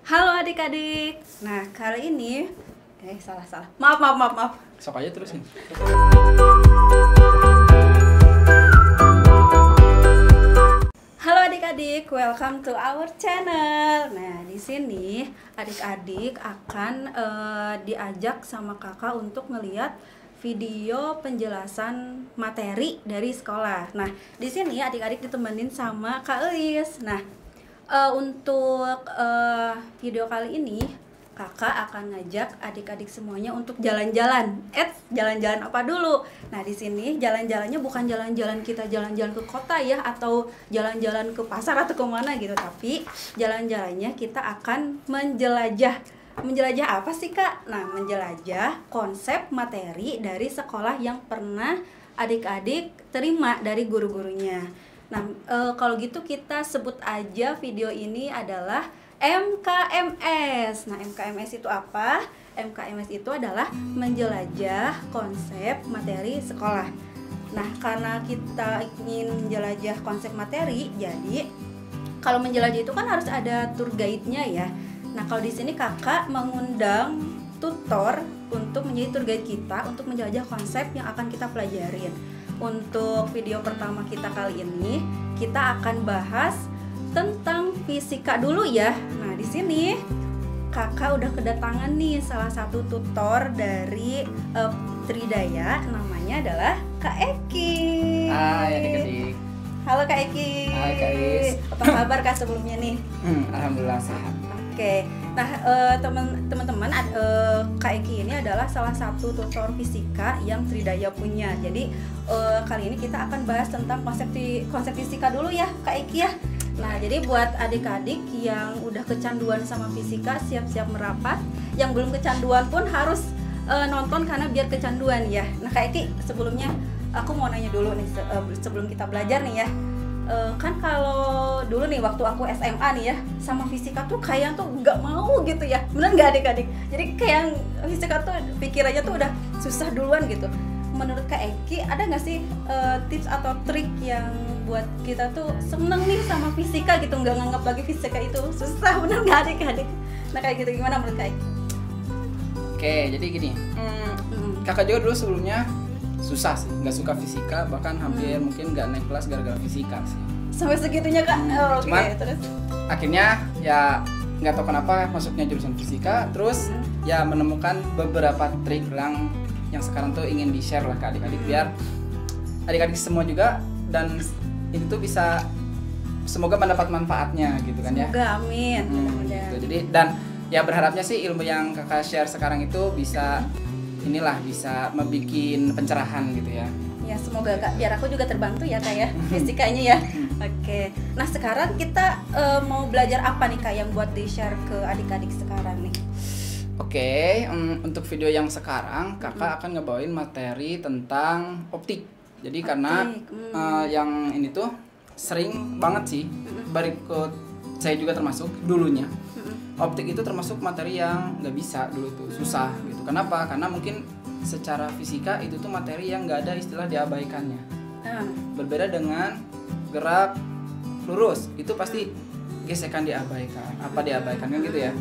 Halo adik-adik. Nah, kali ini salah. Maaf. Sok aja terusin. Halo adik-adik, welcome to our channel. Nah, di sini adik-adik akan diajak sama kakak untuk ngeliat video penjelasan materi dari sekolah. Nah, di sini adik-adik ditemenin sama Kak Elis. Nah, untuk video kali ini kakak akan ngajak adik-adik semuanya untuk jalan-jalan. Jalan-jalan apa dulu? Nah, di sini jalan-jalannya bukan jalan-jalan kita jalan-jalan ke kota ya, atau jalan-jalan ke pasar atau kemana gitu, tapi jalan-jalannya kita akan menjelajah. Menjelajah apa sih, Kak? Nah, menjelajah konsep materi dari sekolah yang pernah adik-adik terima dari guru-gurunya. Nah, kalau gitu kita sebut aja video ini adalah MKMS. Nah, MKMS itu apa? MKMS itu adalah menjelajah konsep materi sekolah. Nah, karena kita ingin menjelajah konsep materi, jadi kalau menjelajah itu kan harus ada tour guide-nya ya. Nah, kalau di sini kakak mengundang tutor untuk menjadi tour guide kita untuk menjelajah konsep yang akan kita pelajarin. Untuk video pertama kita kali ini, kita akan bahas tentang fisika dulu ya. Nah, di sini kakak udah kedatangan nih salah satu tutor dari Tridaya, namanya adalah Kak Eki. Hai adik-adik. Halo Kak Eki. Hai Kak Is. Apa kabar Kak sebelumnya nih? Alhamdulillah sehat. Oke. Nah, teman-teman, Kak Eki ini adalah salah satu tutor fisika yang Tridaya punya. Jadi kali ini kita akan bahas tentang konsep fisika dulu ya Kak Eki ya. Nah, jadi buat adik-adik yang udah kecanduan sama fisika, siap-siap merapat. Yang belum kecanduan pun harus nonton karena biar kecanduan ya. Nah, Kak Eki, sebelumnya aku mau nanya dulu nih sebelum kita belajar nih ya. Kan kalau dulu nih waktu aku SMA nih ya, sama fisika tuh kayak tuh nggak mau gitu ya. Bener nggak adik-adik? Jadi kayak fisika tuh pikirannya tuh udah susah duluan gitu. Menurut Kak Eki, ada nggak sih tips atau trik yang buat kita tuh seneng nih sama fisika gitu, nggak nganggap lagi fisika itu susah? Bener nggak adik-adik? Nah, kayak gitu gimana menurut Kak Eki? Oke, jadi gini. Kakak juga dulu sebelumnya susah sih, nggak suka fisika, bahkan hampir mungkin nggak naik kelas gara-gara fisika sih. Sampai segitunya Kak? Cuman terus? Akhirnya ya nggak tahu kenapa masuknya jurusan fisika, terus ya menemukan beberapa trik yang sekarang tuh ingin di-share lah ke adik-adik, biar adik-adik semua juga dan itu tuh bisa semoga mendapat manfaatnya gitu kan ya. Semoga, amin. Gitu. Jadi dan ya berharapnya sih ilmu yang kakak share sekarang itu bisa bisa membuat pencerahan gitu ya. Ya, semoga Kak, biar aku juga terbantu ya Kak ya fisikanya ya. Oke. Nah, sekarang kita mau belajar apa nih Kak yang buat di-share ke adik-adik sekarang nih? Oke, untuk video yang sekarang kakak akan ngebawain materi tentang optik. Jadi karena yang ini tuh sering banget sih, berikut saya juga termasuk dulunya. Optik itu termasuk materi yang nggak bisa dulu tuh, susah gitu. Kenapa? Karena mungkin secara fisika itu tuh materi yang nggak ada istilah diabaikannya. Berbeda dengan gerak lurus, itu pasti gesekan diabaikan, apa diabaikan kan gitu ya.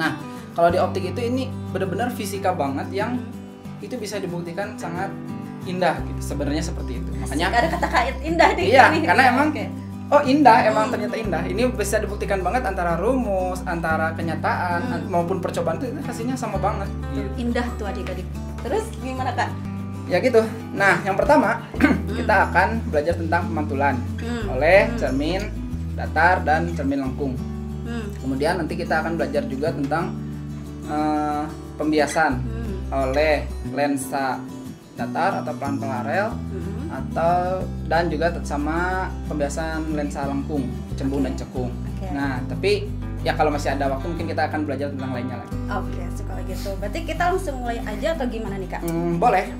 Nah, kalau di optik itu ini benar-benar fisika banget yang itu bisa dibuktikan sangat indah gitu. Sebenarnya seperti itu. Makanya ada kata kait indah di iya, sini. karena emang indah, emang ternyata indah. Ini bisa dibuktikan banget antara rumus, antara kenyataan maupun percobaan itu hasilnya sama banget. Gitu. Indah tuh adik-adik. Terus gimana Kak? Ya gitu. Nah, yang pertama kita akan belajar tentang pemantulan oleh cermin datar dan cermin lengkung. Kemudian nanti kita akan belajar juga tentang pembiasan oleh lensa datar atau pelan paralel dan juga sama pembiasan lensa lengkung, cembung dan cekung. Nah, tapi ya kalau masih ada waktu mungkin kita akan belajar tentang lainnya lagi. Oke, kalau gitu. Berarti kita langsung mulai aja atau gimana nih Kak? Boleh.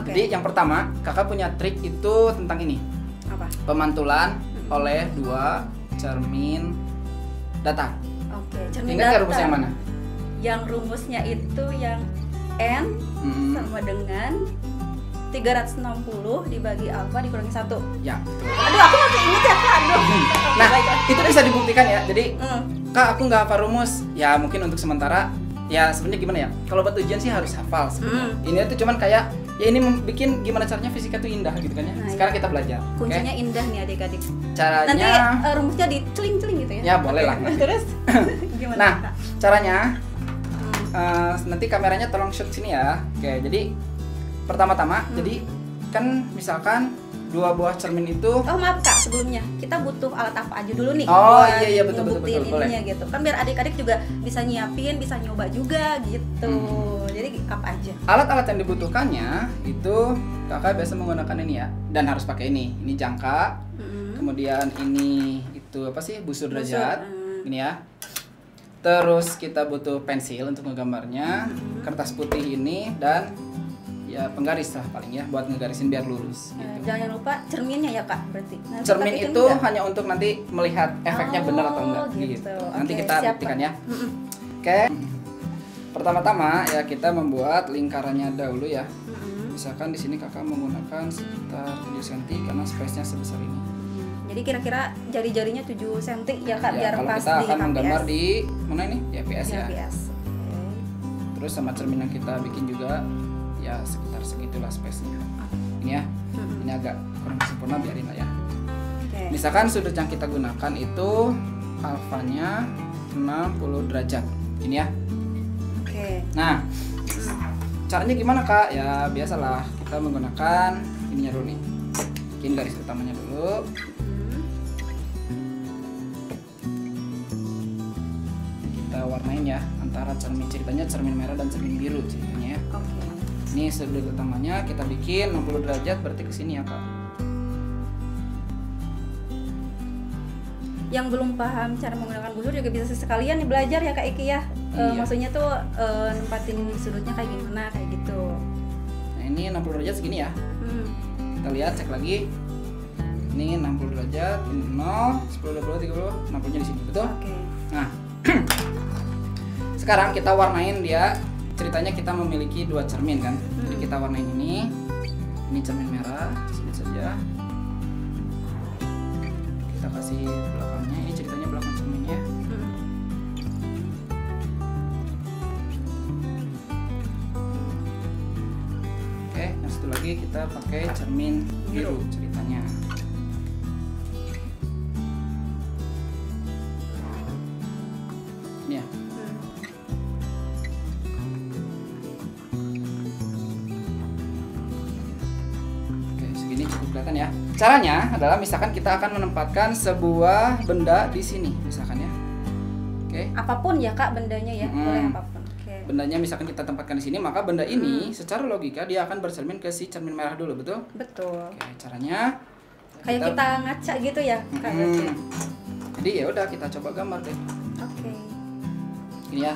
Jadi yang pertama, kakak punya trik itu tentang ini. Apa? Pemantulan oleh dua cermin datar. Oke, cermin Ingat nggak rumusnya yang mana? Yang rumusnya itu yang N sama dengan 360 dibagi alfa dikurangi 1. Ya, betul. Aduh, aku masih inget ya Kak. Aduh. Nah, itu bisa dibuktikan ya. Jadi, Kak, aku nggak hafal rumus. Ya, mungkin untuk sementara. Ya, sebenarnya gimana ya? Kalau buat ujian sih harus hafal sebenarnya. Ini tuh cuman kayak, ya ini bikin gimana caranya fisika tuh indah gitu kan ya. Nah, sekarang kita belajar. Kuncinya indah nih adik-adik. Caranya. Nanti rumusnya diceling-celing gitu ya. Ya, boleh lah. Terus gimana? Nah, Kak? caranya. Nanti kameranya tolong shoot sini ya. Oke, jadi pertama-tama, jadi kan misalkan 2 buah cermin itu. Oh maaf Kak, sebelumnya kita butuh alat apa aja dulu nih? Oh buat iya betul ngebuktiin boleh. ininya gitu. Kan biar adik-adik juga bisa nyiapin, bisa nyoba juga gitu. Jadi apa aja? Alat-alat yang dibutuhkannya itu kakak biasa menggunakan ini ya, dan harus pakai ini. Ini jangka. Kemudian ini itu apa sih? Busur derajat. Ini ya. Terus kita butuh pensil untuk menggambarnya, kertas putih ini, dan ya penggaris lah paling ya buat ngegarisin biar lurus gitu. Jangan lupa cerminnya ya Kak, berarti. Nanti cermin itu hanya untuk nanti melihat efeknya benar atau enggak gitu. Nanti kita buktikan ya. Oke. Pertama-tama ya kita membuat lingkarannya dahulu ya. Misalkan di sini kakak menggunakan sekitar 7 cm karena space-nya sebesar ini. Jadi kira-kira jari-jarinya 7 cm ya Kak, ya, biar kalau pas kita di akan HPS. menggambar di mana ini? Di HPS ya. Terus sama cermin yang kita bikin juga ya sekitar segitulah space-nya. Ini ya. Ini agak kurang sempurna, biarin lah ya. Misalkan sudut yang kita gunakan itu alfanya 60 derajat. Ini ya. Nah, caranya gimana Kak? Ya biasalah kita menggunakan ininya dulu nih. Bikin garis utamanya dulu. Kita warnain ya antara ceritanya cermin merah dan cermin biru ceritanya ya. Ini sudut utamanya kita bikin 60 derajat, berarti ke sini ya Kak. Yang belum paham cara menggunakan busur juga bisa sekalian nih belajar ya Kak Iki ya. Maksudnya tuh nempatin sudutnya kayak gimana, kayak gitu. Nah ini 60 derajat segini ya. Kita lihat, cek lagi. Ini 60 derajat, ini 0, 10, 20, 30, 60-nya di sini, betul? Nah, sekarang kita warnain dia. Ceritanya kita memiliki 2 cermin kan. Jadi kita warnain ini cermin merah, sini saja. Kita kasih belakangnya, ini ceritanya belakang cerminnya. Oke, yang satu lagi kita pakai cermin biru ceritanya. Ini ya. Kelihatan ya. Caranya adalah misalkan kita akan menempatkan sebuah benda di sini misalkan ya. Oke. Apapun ya Kak bendanya ya, boleh apapun. Bendanya misalkan kita tempatkan di sini, maka benda ini secara logika dia akan bercermin ke si cermin merah dulu, betul? Betul. Oke, caranya kayak kita ngaca gitu ya Kak. Jadi ya udah kita coba gambar deh. Oke. Ini ya.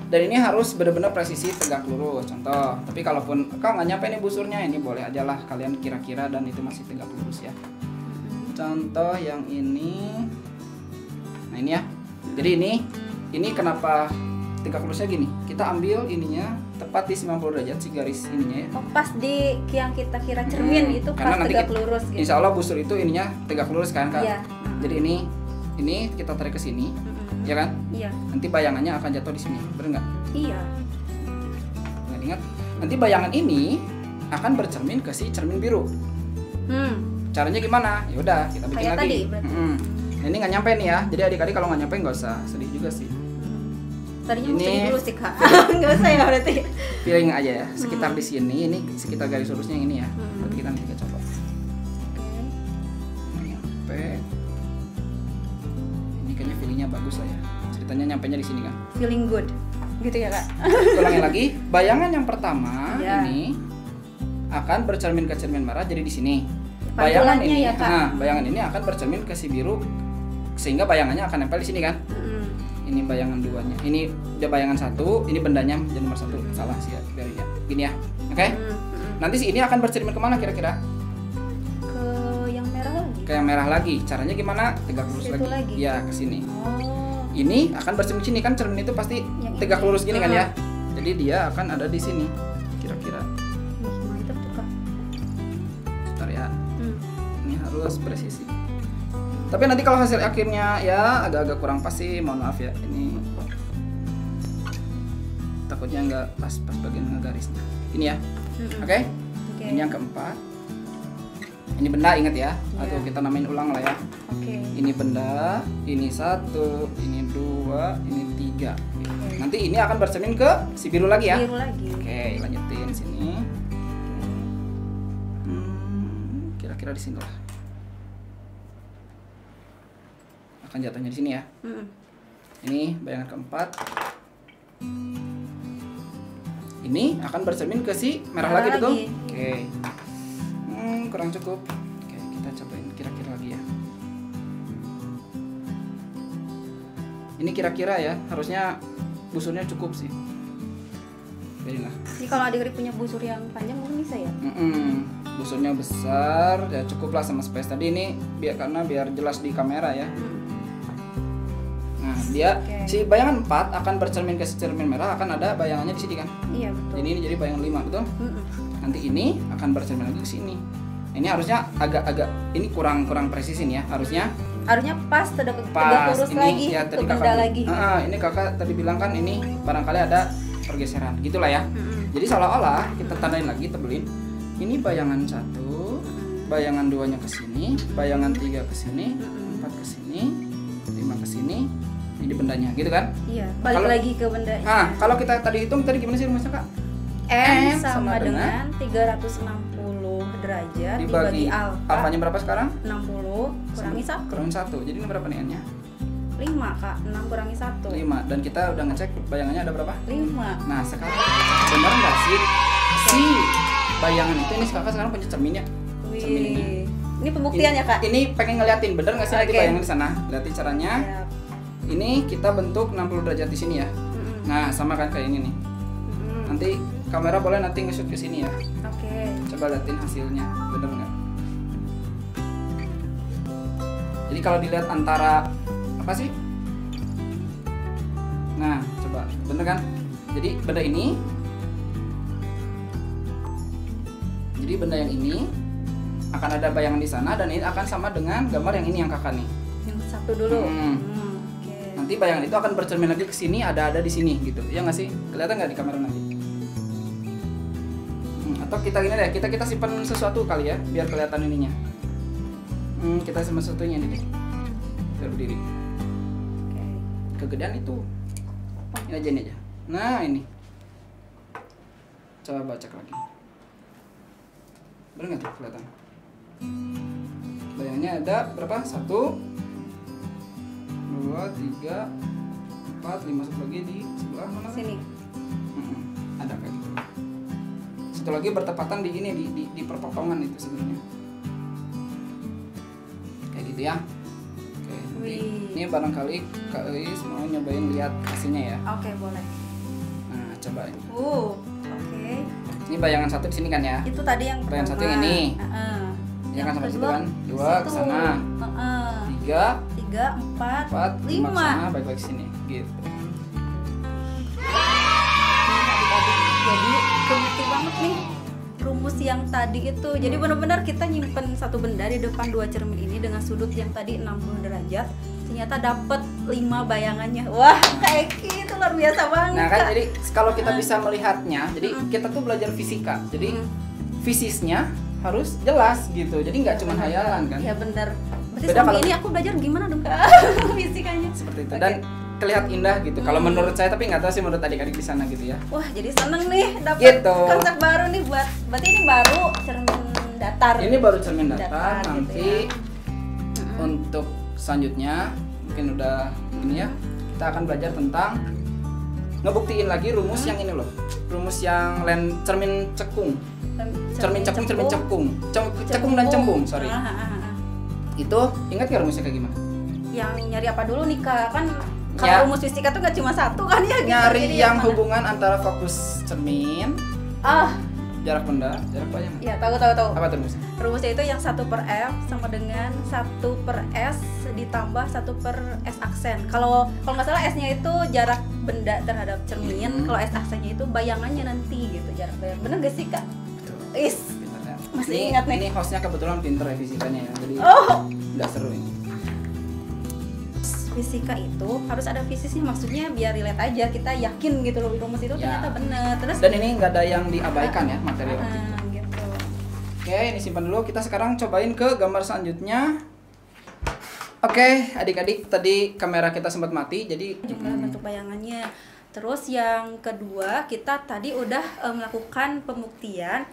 Dan ini harus benar-benar presisi tegak lurus. Contoh, tapi kalaupun kau nggak nyampe nih busurnya, ini boleh aja lah kalian kira-kira dan itu masih tegak lurus ya. Contoh yang ini, nah ini ya. Jadi ini kenapa tegak lurusnya gini? Kita ambil ininya tepat di 90 derajat si garis ininya ya. Oh, pas di yang kita kira cermin itu pas tegak lurus gitu. Insya Allah busur itu ininya tegak lurus kan Kak? Iya. Jadi ini kita tarik ke sini. Ya kan? Iya. Nanti bayangannya akan jatuh di sini, benar nggak? Iya. Ingat, nanti bayangan ini akan bercermin ke si cermin biru. Caranya gimana? Ya udah, kita bikin kayak lagi. Tadi, Nah, ini nggak nyampe nih ya. Jadi adik-adik kalau nggak nyampe nggak usah sedih juga sih. Tadinya ini dulu sih Kak. Nggak usah ya berarti. Feeling aja ya. Sekitar di sini, ini sekitar garis lurusnya yang ini ya. Berarti kita nanti coba. Nyampe. Kayaknya feelingnya bagus lah ya. Ceritanya nyampenya di sini kan. Feeling good, gitu ya Kak. Ulangin lagi. Bayangan yang pertama ini akan bercermin ke cermin merah, jadi di sini. Bayangan ini, ya, Kak? Bayangan ini akan bercermin ke si biru, sehingga bayangannya akan nempel di sini kan. Ini bayangan duanya. Ini dia bayangan satu, ini bendanya jadi nomor 1. Salah sih ya, dari ya. Gini ya. Oke? Nanti si ini akan bercermin kemana kira-kira? Ke yang merah lagi. Caranya gimana? Tegak lurus lagi. Ya, ke sini. Ini akan bercermin sini kan, cermin itu pasti tegak lurus gini kan ya. Jadi dia akan ada di sini. Kira-kira. Mantap tuh Kak. harus presisi. Tapi nanti kalau hasil akhirnya ya agak-agak kurang pas sih, mohon maaf ya. Ini takutnya nggak pas bagian ngegarisnya. Ini ya. Oke. Ini yang keempat. Ini benda, ingat ya. Atau kita namain ulang lah ya. Ini benda, ini 1, ini 2, ini 3. Nanti ini akan bercermin ke si biru lagi ya. Biru lagi. Oke, lanjutin sini. Kira-kira di sini lah. Akan jatuhnya di sini ya. Ini bayangan keempat. Ini akan bercermin ke si merah lagi betul? Oke. Kurang cukup. Oke, kita cobain kira-kira lagi ya. Ini kira-kira ya, harusnya busurnya cukup sih. Biarin lah. Ini kalau adik-adik punya busur yang panjang mungkin bisa ya? Busurnya besar, ya cukup lah sama space tadi ini karena biar jelas di kamera ya. Nah, dia si bayangan 4 akan bercermin ke cermin merah, akan ada bayangannya di sini kan? Iya, betul. Jadi ini jadi bayangan 5, betul? Nanti ini akan bercermin lagi ke sini. Ini harusnya agak-agak ini kurang presisi nih ya, harusnya pas tegak lurus ini, lagi ya, ke benda lagi. Ini kakak tadi bilang kan ini barangkali ada pergeseran gitulah ya. Jadi seolah-olah kita tandain lagi, tebelin. Ini bayangan 1, bayangan 2-nya ke sini, bayangan 3 ke sini, 4 ke sini, 5 ke sini. Ini bendanya gitu kan? Iya, balik lagi ke bendanya. Kalau kita tadi hitung tadi gimana sih rumusnya, Kak? M sama dengan 360 derajat dibagi alfanya berapa sekarang? 60 kurangi 1. Kurangi 1. Jadi ini berapa nih N-nya? 5, Kak. 6 kurangi 1. 5. Dan kita udah ngecek bayangannya ada berapa? 5. Nah, sekarang benar nggak sih si bayangan itu ini kakak sekarang punya cerminnya? Cermin ini. Ini pembuktian ya, Kak? Ini pengen ngeliatin bener nggak sih nanti bayangan di sana? Lihatin caranya. Ini kita bentuk 60 derajat di sini ya. Nah, sama kan kayak ini nih. Nanti kamera boleh nanti nge-shoot ke sini ya. Coba liatin hasilnya, bener nggak? Jadi kalau dilihat antara apa sih? Nah, coba bener kan? Jadi benda ini, jadi benda yang ini akan ada bayangan di sana dan ini akan sama dengan gambar yang ini yang kakak nih. Yang satu dulu. Nanti bayangan itu akan bercermin lagi ke sini, ada di sini gitu. Ya nggak sih? Kelihatan nggak di kamera nanti? Atau kita gini deh, kita simpan sesuatu kali ya, biar kelihatan ininya. Kita simpan sesuatunya ini deh, biar berdiri. Kegedean itu, ini aja, ini aja. Nah ini, coba baca lagi. Bener nggak tuh kelihatan? Bayangannya ada berapa? 1, 2, 3, 4, 5 satu lagi di sebelah mana? Sini. Ada kayak gitu. Satu lagi bertepatan di ini di perpotongan itu sebenarnya. Kayak gitu ya. Oke. Ini barangkali Kak Eis mau nyobain lihat hasilnya ya. Oke, boleh. Nah, coba ini. Oke. Ini bayangan 1 di sini kan ya? Itu tadi yang bayangan 1 yang ini. Ini kan sampai situ kan? 2 ke sana. 3, 4, 5 ke sana, baik-baik sini gitu. Jadi kebukti banget nih rumus yang tadi itu. Jadi benar-benar kita nyimpen satu benda di depan 2 cermin ini dengan sudut yang tadi 60 derajat. Ternyata dapat 5 bayangannya. Wah, kayak gitu luar biasa banget. Nah kan, jadi kalau kita bisa melihatnya, jadi kita tuh belajar fisika. Jadi fisisnya harus jelas gitu. Jadi nggak cuma hayalan kan? Iya benar. Berarti Beda selama ini aku belajar gimana dong, Kak? Fisikanya. Seperti itu. Dan terlihat indah gitu. Kalau menurut saya, tapi nggak tahu sih menurut adik-adik di sana gitu ya. Wah, jadi seneng nih dapat gitu. Konsep baru nih buat. Berarti ini baru cermin datar. Ini baru cermin datar. Nanti gitu ya. Untuk selanjutnya mungkin udah ini ya. Kita akan belajar tentang ngebuktiin lagi rumus yang ini loh. Rumus yang cermin cekung. Cermin cekung dan cembung, sorry. Itu ingat gak rumusnya kayak gimana? Yang nyari apa dulu nih, Kak? Kan kalau rumus fisika tuh gak cuma satu kan ya gitu. Nyari jadi yang hubungan antara fokus cermin, jarak benda, jarak bayangan. Iya, tahu. Apa tuh rumusnya? Rumusnya itu yang 1/F sama dengan 1/S ditambah 1/S aksen. Kalau nggak salah S-nya itu jarak benda terhadap cermin, kalau S aksennya itu bayangannya nanti gitu, jarak bayang. Bener gak sih, Kak? Betul. Is. Masih ingat nih. Ini hostnya kebetulan pinter ya fisikanya ya, jadi nggak seru ini. Fisika itu harus ada fisiknya, maksudnya biar relate aja, kita yakin gitu loh rumus itu ternyata bener. Terus dan ini nggak ada yang diabaikan ya materi optik. Gitu. Oke, ini simpan dulu. Kita sekarang cobain ke gambar selanjutnya. Oke, adik-adik, tadi kamera kita sempat mati, jadi juga bentuk bayangannya. Terus yang kedua, kita tadi udah melakukan pembuktian